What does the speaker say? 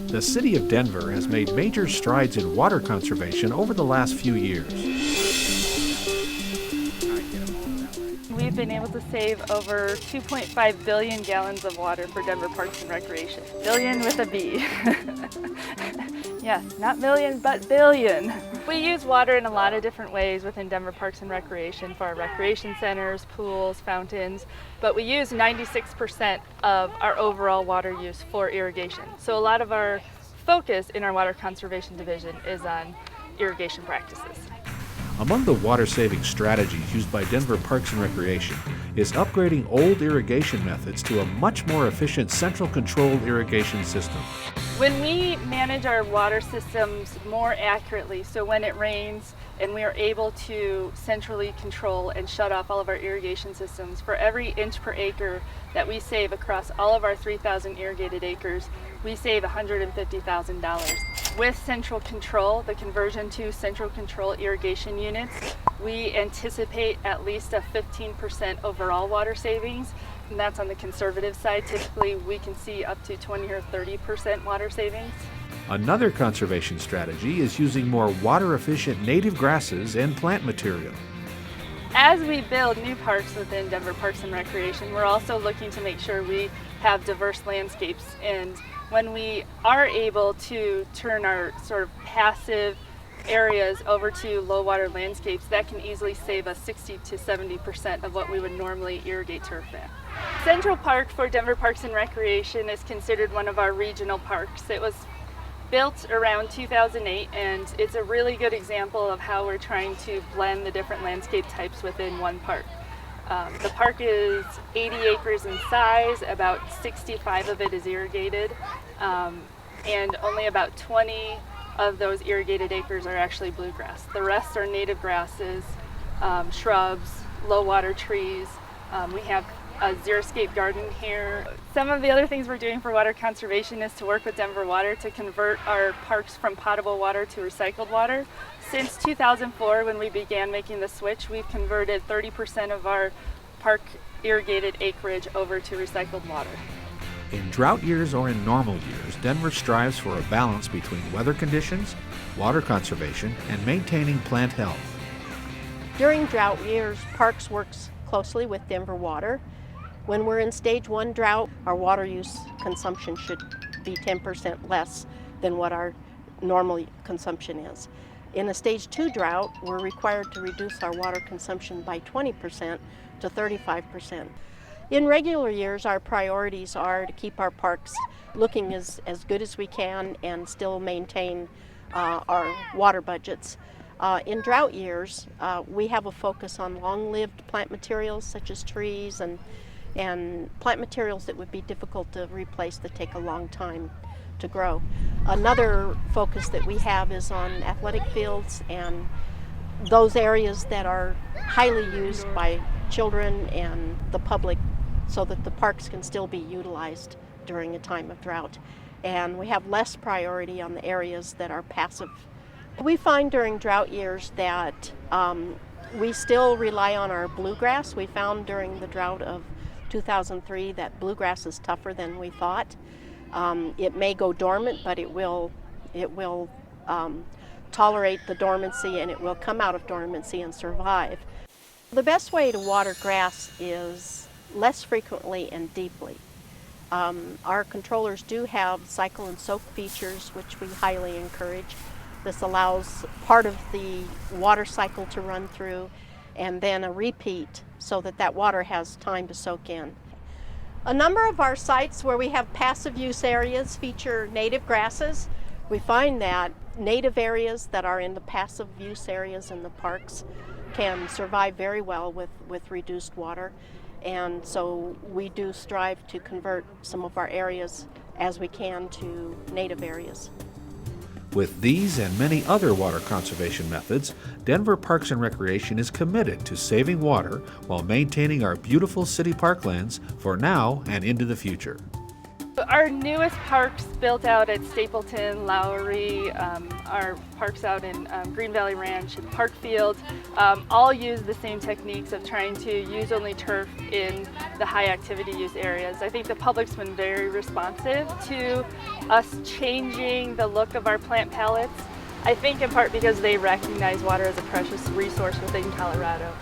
The city of Denver has made major strides in water conservation over the last few years. We've been able to save over 2.5 billion gallons of water for Denver Parks and Recreation. Billion with a B. Yes, not million, but billion. We use water in a lot of different ways within Denver Parks and Recreation for our recreation centers, pools, fountains, but we use 96% of our overall water use for irrigation. So a lot of our focus in our water conservation division is on irrigation practices. Among the water-saving strategies used by Denver Parks and Recreation is upgrading old irrigation methods to a much more efficient central controlled irrigation system. When we manage our water systems more accurately, so when it rains and we are able to centrally control and shut off all of our irrigation systems, for every inch per acre that we save across all of our 3,000 irrigated acres, we save $150,000. With central control, the conversion to central control irrigation units, we anticipate at least a 15% overall water savings, and that's on the conservative side. Typically, we can see up to 20 or 30% water savings. Another conservation strategy is using more water-efficient native grasses and plant material. As we build new parks within Denver Parks and Recreation, we're also looking to make sure we have diverse landscapes. And when we are able to turn our sort of passive areas over to low water landscapes, that can easily save us 60 to 70% of what we would normally irrigate turf at. Central Park for Denver Parks and Recreation is considered one of our regional parks. It was built around 2008, and it's a really good example of how we're trying to blend the different landscape types within one park. The park is 80 acres in size, about 65 of it is irrigated, and only about 20 of those irrigated acres are actually bluegrass. The rest are native grasses, shrubs, low water trees. We have a xeriscape garden here. Some of the other things we're doing for water conservation is to work with Denver Water to convert our parks from potable water to recycled water. Since 2004, when we began making the switch, we've converted 30% of our park irrigated acreage over to recycled water. In drought years or in normal years, Denver strives for a balance between weather conditions, water conservation, and maintaining plant health. During drought years, Parks works closely with Denver Water. When we're in stage 1 drought, our water use consumption should be 10% less than what our normal consumption is. In a stage 2 drought, we're required to reduce our water consumption by 20% to 35%. In regular years, our priorities are to keep our parks looking as good as we can and still maintain our water budgets. In drought years, we have a focus on long-lived plant materials such as trees and plant materials that would be difficult to replace, that take a long time to grow. Another focus that we have is on athletic fields and those areas that are highly used by children and the public, so that the parks can still be utilized during a time of drought. And we have less priority on the areas that are passive. We find during drought years that we still rely on our bluegrass. We found during the drought of 2003 that bluegrass is tougher than we thought. It may go dormant, but it will tolerate the dormancy, and it will come out of dormancy and survive. The best way to water grass is less frequently and deeply. Our controllers do have cycle and soak features, which we highly encourage. This allows part of the water cycle to run through and then a repeat so that that water has time to soak in. A number of our sites where we have passive use areas feature native grasses. We find that native areas that are in the passive use areas in the parks can survive very well with reduced water. And so we do strive to convert some of our areas as we can to native areas. With these and many other water conservation methods, Denver Parks and Recreation is committed to saving water while maintaining our beautiful city parklands for now and into the future. So our newest parks built out at Stapleton, Lowry, our parks out in Green Valley Ranch and Parkfield, all use the same techniques of trying to use only turf in the high activity use areas. I think the public's been very responsive to us changing the look of our plant palettes. I think in part because they recognize water as a precious resource within Colorado.